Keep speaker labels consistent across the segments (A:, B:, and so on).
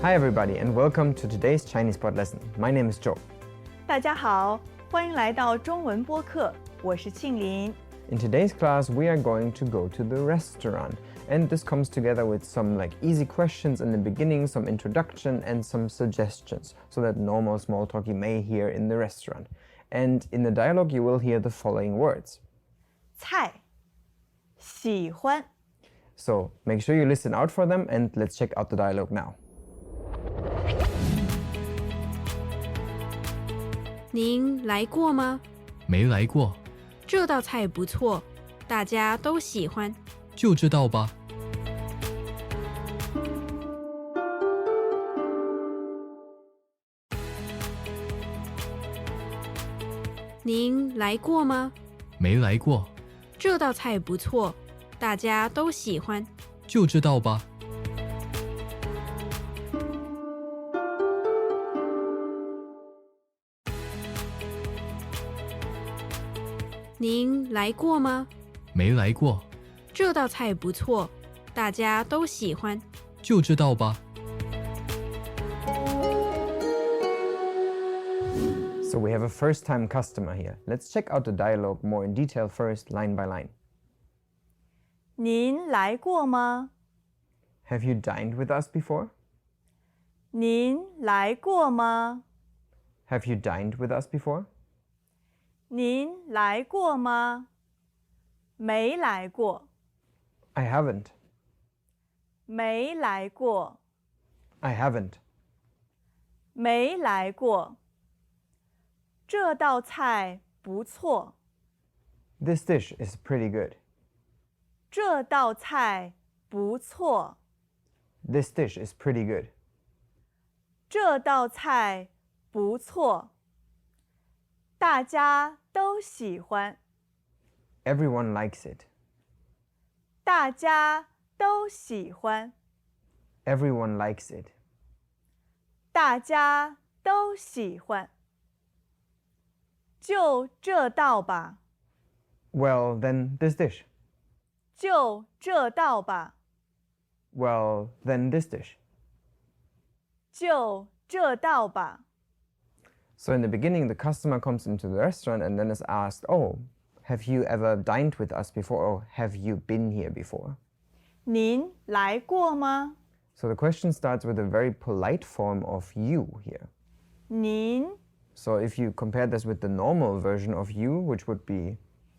A: Hi everybody and welcome to today's ChinesePod lesson. My name is Joe.
B: 大家好，欢迎来到中文播客，我是庆林。
A: In today's class, we are going to go to the restaurant. And this comes together with some easy questions in the beginning, some introduction and some suggestions, so that normal small talk you may hear in the restaurant. And in the dialogue, you will hear the following words.
B: 菜，喜欢。
A: So make sure you listen out for them and let's check out the dialogue now.
C: 您来过吗？
D: 没来过，
C: 这道菜不错，大家都喜欢。
D: 就知道吧。
C: 您来过吗？
D: 没来过，
C: 这道菜不错，大家都喜欢。
D: 就知道吧。
C: 您来过吗？
D: 没来过，
C: 这道菜不错，大家都喜欢。
D: 就知道吧。
A: So we have a first-time customer here. Let's check out the dialogue more in detail first, line by line.
B: 您来过吗？
A: Have you dined with us before?
B: 您来过吗？
A: Have you dined with us before?
B: 您来过吗？没来过，
A: I haven't.
B: 没来过，
A: I haven't.
B: 没来过。这道菜不错，
A: This dish is pretty good.
B: 这道菜不错，
A: This dish is pretty good.
B: 这道菜不错。大家都喜欢，
A: Everyone likes it.
B: 大家都喜欢，
A: Everyone likes it.
B: 大家都喜欢。就这道吧，
A: Well, then this dish.
B: 就这道吧，
A: Well, then this dish.
B: 就这道吧。
A: So in the beginning, the customer comes into the restaurant and then is asked, oh, have you ever dined with us before? Or have you been here before?
B: 您来过吗？
A: So the question starts with a very polite form of you here.
B: 您，
A: So if you compare this with the normal version of you, which would be,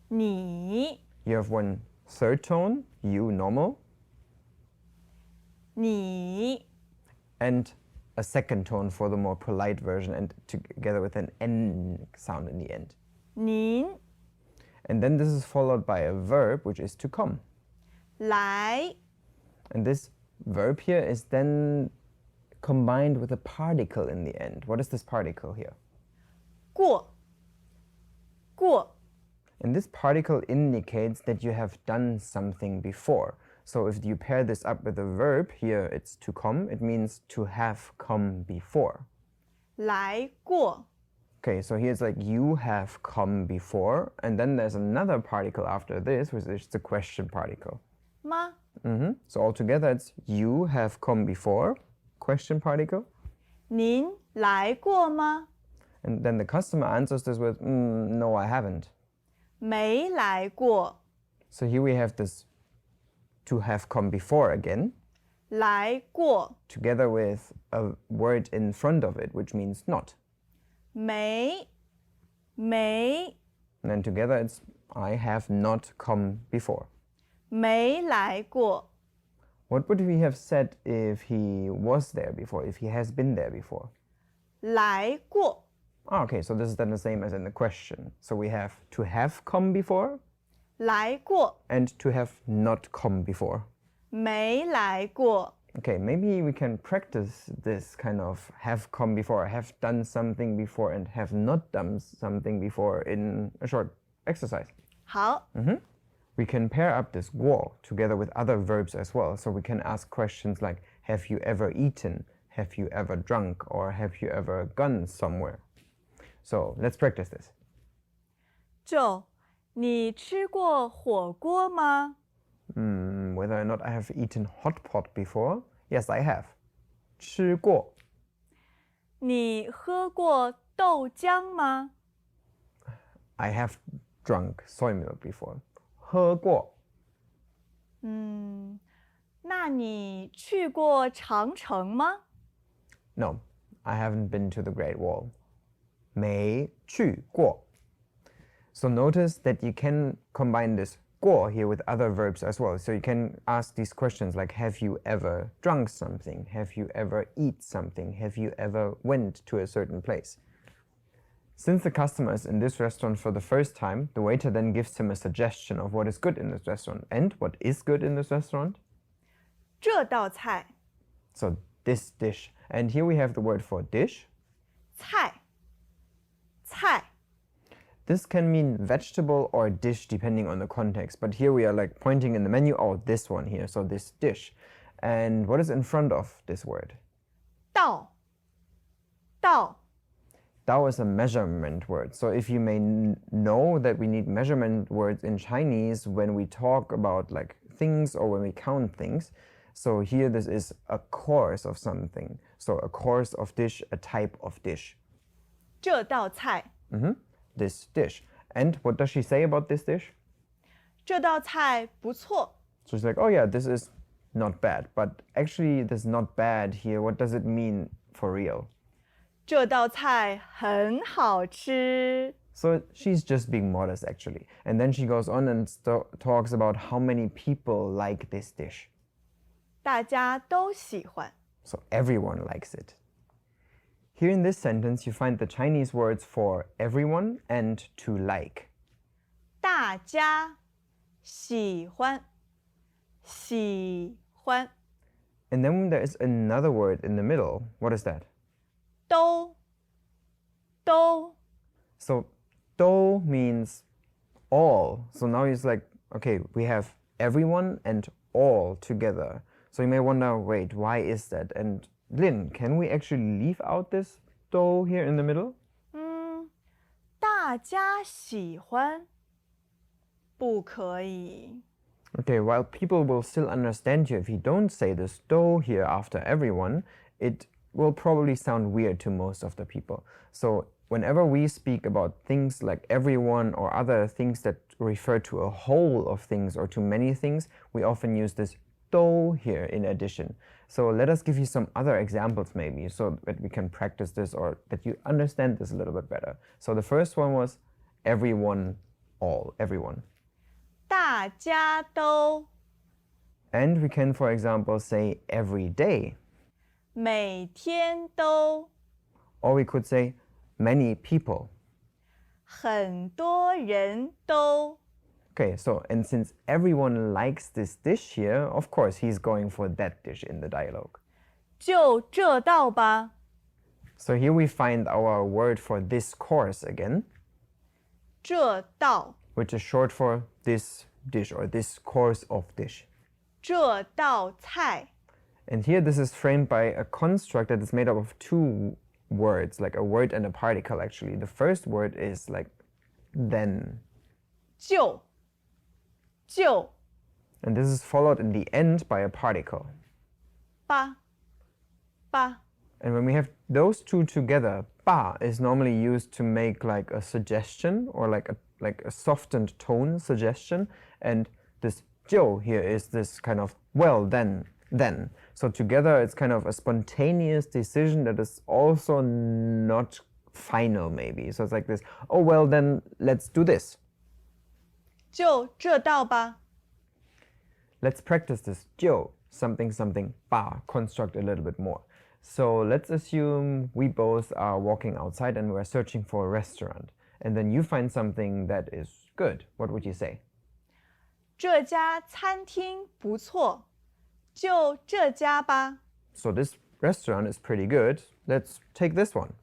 B: 你，
A: you have one third tone, you normal,
B: 你，
A: and a second tone for the more polite version and together with an N sound in the end.
B: 您
A: And then this is followed by a verb, which is to come.
B: 来，
A: And this verb here is then combined with a particle in the end. What is this particle here?
B: 过，过，
A: And this particle indicates that you have done something before. So if you pair this up with a verb, here it's to come, it means to have come before.
B: 来过，
A: Okay, so here's you have come before, and then there's another particle after this, which is the question particle.
B: 吗？
A: So altogether it's you have come before, question particle.
B: 您来过吗？
A: And then the customer answers this with, no, I haven't.
B: 没来过，
A: So here we have this to have come before again,
B: 来过，
A: together with a word in front of it, which means not.
B: 没，没，
A: And then together it's I have not come before.
B: 没来过，
A: What would we have said if he was there before, if he has been there before?
B: 来过，
A: Okay, so this is then the same as in the question. So we have to have come before
B: 来过，
A: and to have not come before.
B: 没来过。
A: Okay, maybe we can practice this kind of have come before, have done something before, and have not done something before in a short exercise.
B: 好，
A: We can pair up this 过 together with other verbs as well. So we can ask questions like, have you ever eaten? Have you ever drunk? Or have you ever gone somewhere? So let's practice this.
B: 就你吃过火锅吗？
A: Whether or not I have eaten hot pot before? Yes, I have. 吃过。
B: 你喝过豆浆吗？
A: I have drunk soy milk before. 喝过。
B: 那你去过长城吗？
A: No, I haven't been to the Great Wall. 没去过。So notice that you can combine this 过 here with other verbs as well. So you can ask these questions like, have you ever drunk something? Have you ever eat something? Have you ever went to a certain place? Since the customer is in this restaurant for the first time, the waiter then gives him a suggestion of what is good in this restaurant. And what is good in this restaurant?
B: 这道菜
A: So this dish. And here we have the word for dish.
B: 菜
A: This can mean vegetable or dish depending on the context. But here we are like pointing in the menu, oh, this one here, so this dish. And what is in front of this word?
B: 道
A: Dao is a measurement word. So if you may know that we need measurement words in Chinese when we talk about like things or when we count things. So here this is a course of something. So a course of dish, a type of dish.
B: 这道菜
A: This dish. And what does she say about this dish?
B: 这道菜不错
A: So she's like, oh yeah, this is not bad. But actually this not bad here, what does it mean for real?
B: 这道菜很好吃
A: So she's just being modest actually. And then she goes on and talks about how many people like this dish.
B: 大家都喜欢
A: So everyone likes it. Here in this sentence, you find the Chinese words for everyone and to like.
B: 大家喜欢
A: And then there is another word in the middle. What is that?
B: 都
A: So do means all. So now it's like, okay, we have everyone and all together. So you may wonder, wait, why is that? And Lynn, can we actually leave out this do here in the middle?
B: 大家喜欢不可以
A: Okay, while people will still understand you if you don't say this do here after everyone, it will probably sound weird to most of the people. So whenever we speak about things like everyone or other things that refer to a whole of things or to many things, we often use this do here in addition. So let us give you some other examples maybe so that we can practice this or that you understand this a little bit better. So the first one was everyone, all, everyone.
B: 大家都
A: And we can, for example, say every day.
B: 每天都
A: Or we could say many people.
B: 很多人都
A: Okay, so, and since everyone likes this dish here, of course he's going for that dish in the dialogue.
B: 就这道吧
A: So here we find our word for this course again,
B: 这道
A: which is short for this dish or this course of dish.
B: 这道菜
A: And here this is framed by a construct that is made up of two words, like a word and a particle actually. The first word is like then.
B: 就
A: And this is followed in the end by a particle.
B: 吧
A: And when we have those two together, ba is normally used to make like a suggestion or like a softened tone suggestion. And this jiu here is this kind of, well, then. So together it's kind of a spontaneous decision that is also not final maybe. So it's like this, oh, well, then let's do this.
B: 就这道吧
A: Let's practice this jiu, something, ba, construct a little bit more. So let's assume we both are walking outside and we're searching for a restaurant. And then you find something that is good. What would you say?
B: 这家餐厅不错就这家吧
A: So this restaurant is pretty good. Let's take this one.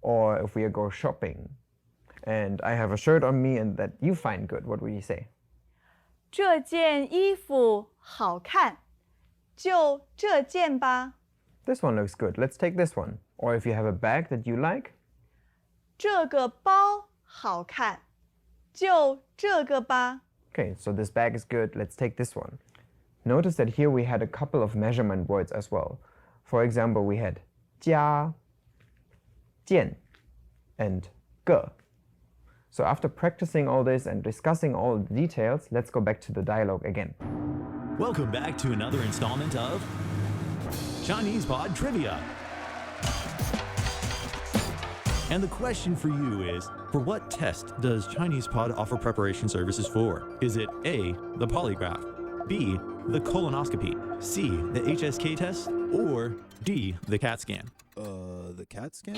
A: Or if we go shopping and I have a shirt on me and that you find good, what would you say?
B: 这件衣服好看就这件吧
A: This one looks good. Let's take this one. Or if you have a bag that you like,
B: 这个包好看就这个吧
A: okay, so this bag is good. Let's take this one. Notice that here we had a couple of measurement words as well. For example, we had 家, 见, and 个. So after practicing all this and discussing all the details, let's go back to the dialogue again.
E: Welcome back to another installment of ChinesePod Trivia. And the question for you is, for what test does ChinesePod offer preparation services for? Is it A, the polygraph, B, the colonoscopy, C, the HSK test, or D, the CAT scan?
F: The CAT scan?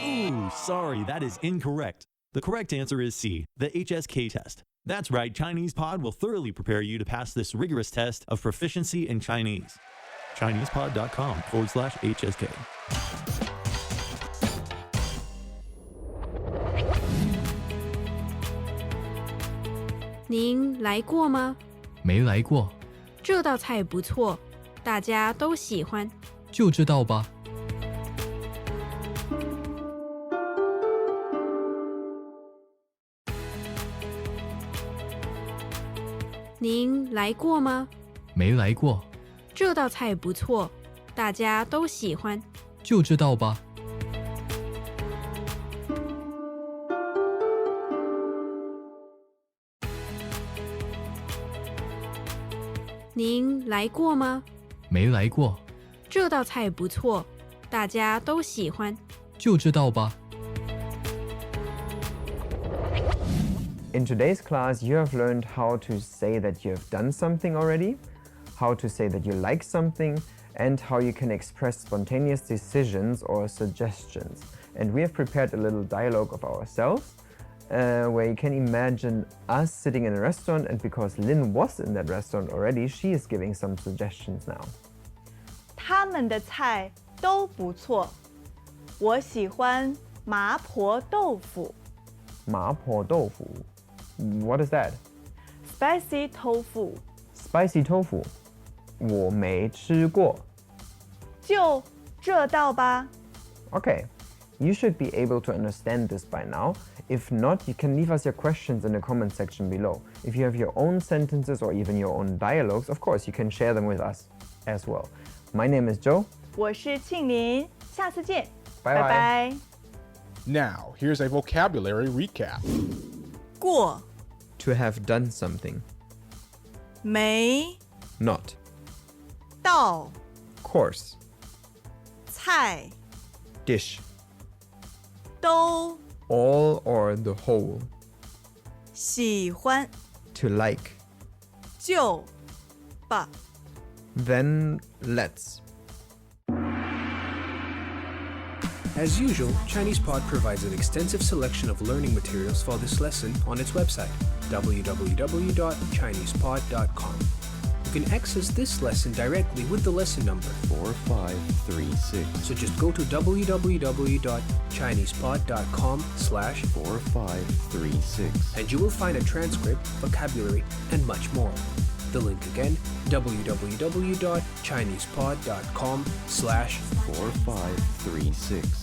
E: Ooh, sorry, that is incorrect. The correct answer is C, the HSK test. That's right, ChinesePod will thoroughly prepare you to pass this rigorous test of proficiency in Chinese. ChinesePod.com/HSK.
C: 您来过吗？
D: 没来过，
C: 这道菜不错，大家都喜欢。
D: 就知道吧。
C: 您来过吗？
D: 没来过，
C: 这道菜不错，大家都喜欢。
D: 就知道吧。
C: 您来过吗？
D: 没来过，
C: 这道菜不错，大家都喜欢。
D: 就知道吧。
A: In today's class, you have learned how to say that you have done something already, how to say that you like something, and how you can express spontaneous decisions or suggestions. And we have prepared a little dialogue of ourselves, where you can imagine us sitting in a restaurant, and because Lynn was in that restaurant already, she is giving some suggestions now.
B: 他们的菜都不错，我喜欢麻婆豆腐。
A: 麻婆豆腐. What is that?
B: Spicy tofu.
A: Spicy tofu. 我没吃过。
B: 就这道吧。
A: Okay, you should be able to understand this by now. If not, you can leave us your questions in the comment section below. If you have your own sentences or even your own dialogues, of course, you can share them with us as well. My name is Joe.
B: 我是庆林，下次见，
A: Bye
B: 拜
A: bye.
B: 拜。
F: Now, here's a vocabulary recap.
B: 过
A: To have done something.
B: 没
A: Not.
B: 到
A: Course.
B: 菜
A: Dish.
B: 都
A: All or the whole.
B: 喜欢
A: To like.
B: 就吧。
A: Then let's.
G: As usual, ChinesePod provides an extensive selection of learning materials for this lesson on its website, www.chinesepod.com. You can access this lesson directly with the lesson number
H: 4536.
G: So just go to www.chinesepod.com/4536
H: 46.
G: and you will find a transcript, vocabulary, and much more. The link again, www.chinesepod.com/4536.
H: 4536.